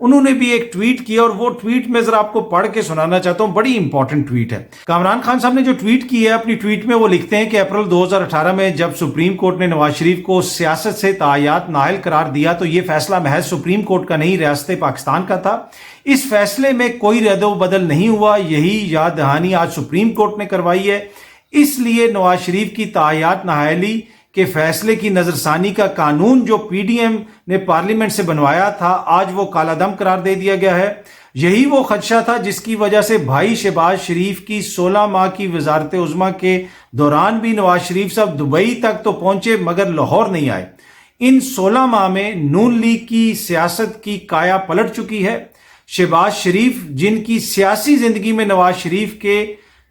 انہوں نے بھی ایک ٹویٹ کیا اور وہ ٹویٹ میں ذرا آپ کو پڑھ کے سنانا چاہتا ہوں. بڑی امپورٹنٹ ٹویٹ ہے. کامران خان صاحب نے جو ٹویٹ کی ہے اپنی ٹویٹ میں وہ لکھتے ہیں کہ اپریل 2018 میں جب سپریم کورٹ نے نواز شریف کو سیاست سے تعیات نااہل قرار دیا تو یہ فیصلہ محض سپریم کورٹ کا نہیں ریاست پاکستان کا تھا. اس فیصلے میں کوئی رد و بدل نہیں ہوا. یہی یاد دہانی آج سپریم کورٹ نے کروائی ہے. اس لیے نواز شریف کی تعیات نااہلی کے فیصلے کی نظر ثانی کا قانون جو پی ڈی ایم نے پارلیمنٹ سے بنوایا تھا آج وہ کالا دم قرار دے دیا گیا ہے. یہی وہ خدشہ تھا جس کی وجہ سے بھائی شہباز شریف کی 16 ماہ کی وزارت عظمیٰ کے دوران بھی نواز شریف صاحب دبئی تک تو پہنچے مگر لاہور نہیں آئے. ان 16 ماہ میں نون لیگ کی سیاست کی کایا پلٹ چکی ہے. شہباز شریف جن کی سیاسی زندگی میں نواز شریف کے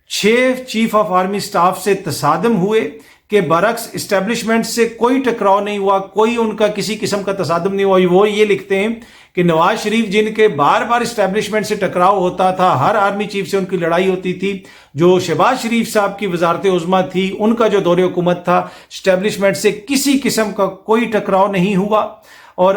6 چیف آف آرمی سٹاف سے تصادم ہوئے کہ برعکس اسٹیبلشمنٹ سے کوئی ٹکراؤ نہیں ہوا, کوئی ان کا کسی قسم کا تصادم نہیں ہوا. وہ یہ لکھتے ہیں کہ نواز شریف جن کے بار بار اسٹیبلشمنٹ سے ٹکراؤ ہوتا تھا, ہر آرمی چیف سے ان کی لڑائی ہوتی تھی, جو شہباز شریف صاحب کی وزارت عظمیٰ تھی ان کا جو دور حکومت تھا اسٹیبلشمنٹ سے کسی قسم کا کوئی ٹکراؤ نہیں ہوا. اور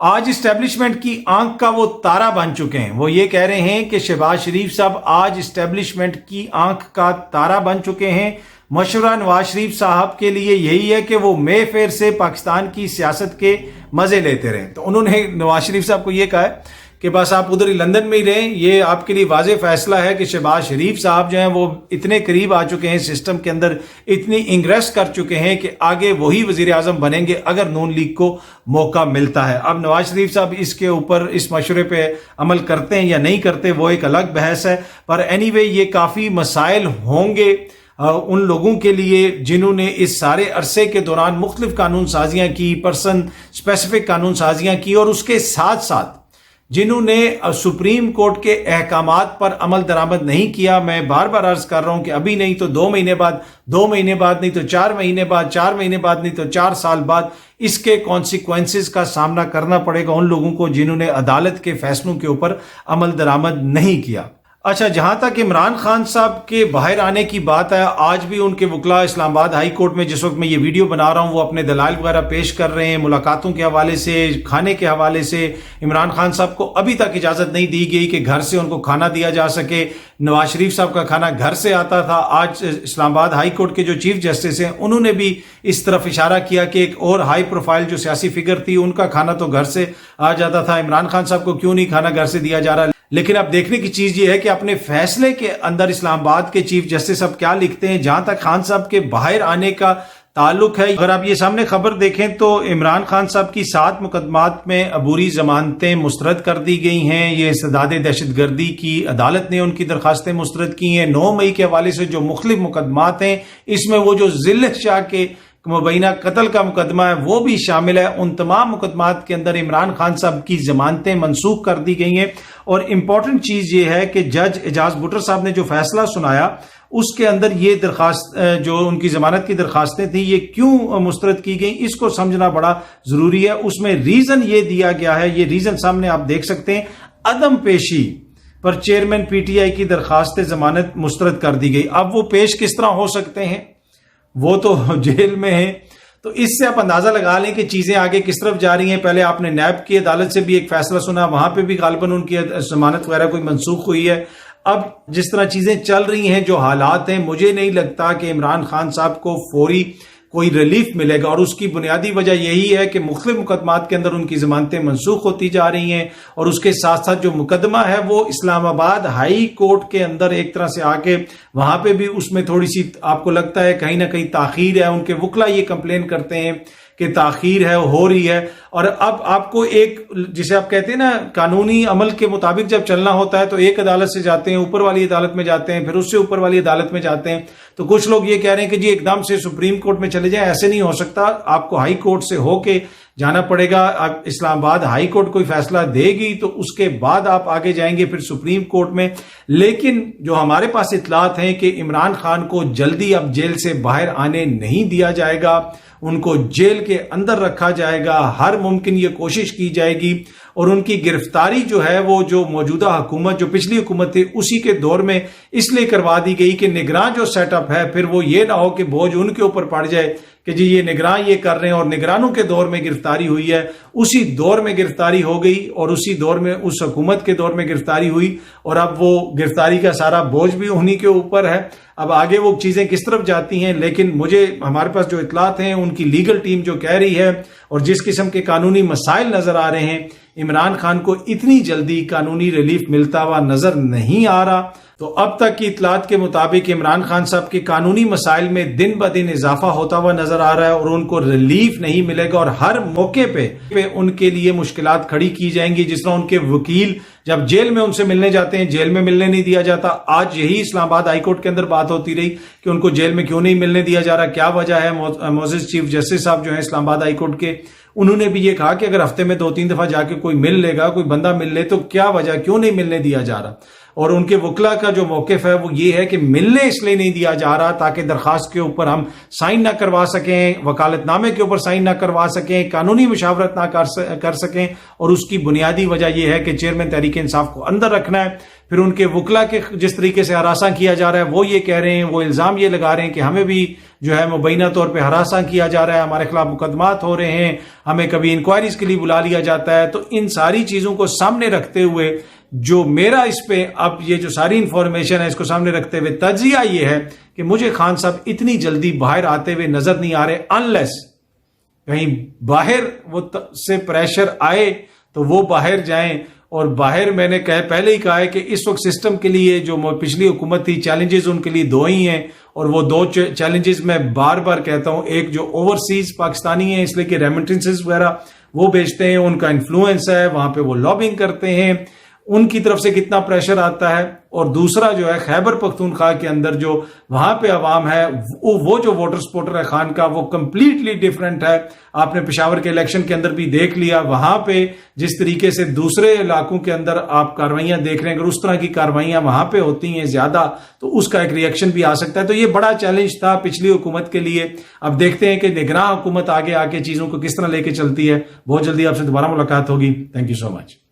آج اسٹیبلشمنٹ کی آنکھ کا وہ تارا بن چکے ہیں. وہ یہ کہہ رہے ہیں کہ شہباز شریف صاحب آج اسٹیبلشمنٹ کی آنکھ کا تارا بن چکے ہیں. مشورہ نواز شریف صاحب کے لیے یہی ہے کہ وہ مے فیئر سے پاکستان کی سیاست کے مزے لیتے رہیں. تو انہوں نے نواز شریف صاحب کو یہ کہا ہے کہ بس آپ ادھر ہی لندن میں ہی رہیں. یہ آپ کے لیے واضح فیصلہ ہے کہ شہباز شریف صاحب جو ہیں وہ اتنے قریب آ چکے ہیں, سسٹم کے اندر اتنی انگریس کر چکے ہیں کہ آگے وہی وزیر اعظم بنیں گے اگر نون لیگ کو موقع ملتا ہے. اب نواز شریف صاحب اس کے اوپر اس مشورے پہ عمل کرتے ہیں یا نہیں کرتے وہ ایک الگ بحث ہے, پر اینی وے یہ کافی مسائل ہوں گے ان لوگوں کے لیے جنہوں نے اس سارے عرصے کے دوران مختلف قانون سازیاں کی, پرسن اسپیسیفک قانون سازیاں کی, اور اس کے ساتھ ساتھ جنہوں نے سپریم کورٹ کے احکامات پر عمل درآمد نہیں کیا. میں بار بار عرض کر رہا ہوں کہ ابھی نہیں تو 2 مہینے بعد, 2 مہینے بعد نہیں تو 4 مہینے بعد, 4 مہینے بعد نہیں تو 4 سال بعد اس کے کانسیکوینسز کا سامنا کرنا پڑے گا ان لوگوں کو جنہوں نے عدالت کے فیصلوں کے اوپر عمل درآمد نہیں کیا. اچھا, جہاں تک عمران خان صاحب کے باہر آنے کی بات ہے, آج بھی ان کے وکلاء اسلام آباد ہائی کورٹ میں جس وقت میں یہ ویڈیو بنا رہا ہوں وہ اپنے دلائل وغیرہ پیش کر رہے ہیں. ملاقاتوں کے حوالے سے, کھانے کے حوالے سے عمران خان صاحب کو ابھی تک اجازت نہیں دی گئی کہ گھر سے ان کو کھانا دیا جا سکے. نواز شریف صاحب کا کھانا گھر سے آتا تھا. آج اسلام آباد ہائی کورٹ کے جو چیف جسٹس ہیں انہوں نے بھی اس طرف اشارہ کیا کہ ایک اور ہائی پروفائل جو سیاسی فگر تھی ان کا کھانا تو گھر سے آ جاتا تھا, عمران خان صاحب کو کیوں نہیں کھانا گھر سے دیا جا رہا. لیکن اب دیکھنے کی چیز یہ ہے کہ اپنے فیصلے کے اندر اسلام آباد کے چیف جسٹس اب کیا لکھتے ہیں. جہاں تک خان صاحب کے باہر آنے کا تعلق ہے, اگر آپ یہ سامنے خبر دیکھیں تو عمران خان صاحب کی 7 مقدمات میں عبوری ضمانتیں مسترد کر دی گئی ہیں. یہ سداد دہشت گردی کی عدالت نے ان کی درخواستیں مسترد کی ہیں. 9 مئی کے حوالے سے جو مختلف مقدمات ہیں اس میں وہ جو ذلت شاہ کے مبینہ قتل کا مقدمہ ہے وہ بھی شامل ہے. ان تمام مقدمات کے اندر عمران خان صاحب کی ضمانتیں منسوخ کر دی گئی ہیں. اور امپورٹنٹ چیز یہ ہے کہ جج اعجاز بٹر صاحب نے جو فیصلہ سنایا اس کے اندر یہ درخواست جو ان کی ضمانت کی درخواستیں تھیں یہ کیوں مسترد کی گئیں اس کو سمجھنا بڑا ضروری ہے. اس میں ریزن یہ دیا گیا ہے, یہ ریزن سامنے آپ دیکھ سکتے ہیں, عدم پیشی پر چیئرمین پی ٹی آئی کی درخواست ضمانت مسترد کر دی گئی. اب وہ پیش کس طرح ہو سکتے ہیں, وہ تو جیل میں ہیں. تو اس سے آپ اندازہ لگا لیں کہ چیزیں آگے کس طرف جا رہی ہیں. پہلے آپ نے نیب کی عدالت سے بھی ایک فیصلہ سنا, وہاں پہ بھی غالباً ان کی ضمانت وغیرہ کوئی منسوخ ہوئی ہے. اب جس طرح چیزیں چل رہی ہیں, جو حالات ہیں, مجھے نہیں لگتا کہ عمران خان صاحب کو فوری کوئی ریلیف ملے گا. اور اس کی بنیادی وجہ یہی ہے کہ مختلف مقدمات کے اندر ان کی ضمانتیں منسوخ ہوتی جا رہی ہیں. اور اس کے ساتھ ساتھ جو مقدمہ ہے وہ اسلام آباد ہائی کورٹ کے اندر ایک طرح سے آ کے وہاں پہ بھی اس میں تھوڑی سی آپ کو لگتا ہے کہیں نہ کہیں تاخیر ہے. ان کے وکلا یہ کمپلین کرتے ہیں کہ تاخیر ہے, ہو رہی ہے. اور اب آپ کو ایک جسے آپ کہتے ہیں نا قانونی عمل کے مطابق جب چلنا ہوتا ہے تو ایک عدالت سے جاتے ہیں, اوپر والی عدالت میں جاتے ہیں, پھر اس سے اوپر والی عدالت میں جاتے ہیں. تو کچھ لوگ یہ کہہ رہے ہیں کہ جی ایک دم سے سپریم کورٹ میں چلے جائیں, ایسے نہیں ہو سکتا. آپ کو ہائی کورٹ سے ہو کے جانا پڑے گا. اسلام آباد ہائی کورٹ کوئی فیصلہ دے گی تو اس کے بعد آپ آگے جائیں گے پھر سپریم کورٹ میں. لیکن جو ہمارے پاس اطلاعات ہیں کہ عمران خان کو جلدی اب جیل سے باہر آنے نہیں دیا جائے گا, ان کو جیل کے اندر رکھا جائے گا, ہر ممکن یہ کوشش کی جائے گی. اور ان کی گرفتاری جو ہے وہ جو موجودہ حکومت جو پچھلی حکومت تھی اسی کے دور میں اس لیے کروا دی گئی کہ نگراں جو سیٹ اپ ہے پھر وہ یہ نہ ہو کہ بوجھ ان کے اوپر پڑ جائے کہ جی یہ نگراں یہ کر رہے ہیں، اور نگرانوں کے دور میں گرفتاری ہوئی ہے، اسی دور میں گرفتاری ہو گئی اور اسی دور میں اس حکومت کے دور میں گرفتاری ہوئی، اور اب وہ گرفتاری کا سارا بوجھ بھی انہی کے اوپر ہے۔ اب آگے وہ چیزیں کس طرف جاتی ہیں، لیکن مجھے ہمارے پاس جو اطلاعات ہیں ان کی لیگل ٹیم جو کہہ رہی ہے اور جس قسم کے قانونی مسائل نظر آ رہے ہیں، عمران خان کو اتنی جلدی قانونی ریلیف ملتا ہوا نظر نہیں آ رہا۔ تو اب تک کی اطلاعات کے مطابق عمران خان صاحب کے قانونی مسائل میں دن بدن اضافہ ہوتا ہوا نظر آ رہا ہے، اور ان کو ریلیف نہیں ملے گا، اور ہر موقع پہ ان کے لیے مشکلات کھڑی کی جائیں گی۔ جس طرح ان کے وکیل جب جیل میں ان سے ملنے جاتے ہیں جیل میں ملنے نہیں دیا جاتا، آج یہی اسلام آباد ہائی کورٹ کے اندر بات ہوتی رہی کہ ان کو جیل میں کیوں نہیں ملنے دیا جا رہا، کیا وجہ ہے۔ معزز چیف جسٹس صاحب جو ہیں اسلام آباد ہائی کورٹ کے، انہوں نے بھی یہ کہا کہ اگر ہفتے میں 2-3 دفعہ جا کے کوئی مل لے گا، کوئی بندہ مل لے، تو کیا وجہ، کیوں نہیں ملنے دیا جا رہا۔ اور ان کے وکلا کا جو موقف ہے وہ یہ ہے کہ ملنے اس لیے نہیں دیا جا رہا تاکہ درخواست کے اوپر ہم سائن نہ کروا سکیں، وکالت نامے کے اوپر سائن نہ کروا سکیں، قانونی مشاورت نہ کر سکیں، اور اس کی بنیادی وجہ یہ ہے کہ چیئرمین تحریک انصاف کو اندر رکھنا ہے۔ پھر ان کے وکلا کے جس طریقے سے ہراساں کیا جا رہا ہے وہ یہ کہہ رہے ہیں، وہ الزام یہ لگا رہے ہیں کہ ہمیں بھی جو ہے مبینہ طور پہ ہراساں کیا جا رہا ہے، ہمارے خلاف مقدمات ہو رہے ہیں، ہمیں کبھی انکوائریز کے لیے بلا لیا جاتا ہے۔ تو ان ساری چیزوں کو سامنے رکھتے ہوئے جو میرا اس پہ اب یہ جو ساری انفارمیشن ہے اس کو سامنے رکھتے ہوئے تجزیہ یہ ہے کہ مجھے خان صاحب اتنی جلدی باہر آتے ہوئے نظر نہیں آ رہے، انلیس کہیں باہر وہ سے پریشر آئے تو وہ باہر جائیں۔ اور باہر میں نے پہلے ہی کہا ہے کہ اس وقت سسٹم کے لیے جو پچھلی حکومت تھی چیلنجز ان کے لیے دو ہی ہیں، اور وہ دو چیلنجز میں بار بار کہتا ہوں، ایک جو اوورسیز پاکستانی ہیں اس لیے کہ ریمیٹنسز وغیرہ وہ بیچتے ہیں، ان کا انفلوئنس ہے وہاں پہ، وہ لابنگ کرتے ہیں، ان کی طرف سے کتنا پریشر آتا ہے، اور دوسرا جو ہے خیبر پختونخوا کے اندر جو وہاں پہ عوام ہے وہ جو ووٹر سپورٹر ہے خان کا وہ کمپلیٹلی ڈیفرنٹ ہے۔ آپ نے پشاور کے الیکشن کے اندر بھی دیکھ لیا، وہاں پہ جس طریقے سے دوسرے علاقوں کے اندر آپ کاروائیاں دیکھ رہے ہیں، اگر اس طرح کی کاروائیاں وہاں پہ ہوتی ہیں زیادہ تو اس کا ایک ریئیکشن بھی آ سکتا ہے۔ تو یہ بڑا چیلنج تھا پچھلی حکومت کے لیے۔ اب دیکھتے ہیں کہ نگراں حکومت آگے آ کے چیزوں کو کس طرح لے کے چلتی ہے۔ بہت جلدی آپ سے دوبارہ ملاقات ہوگی۔ Thank you so much.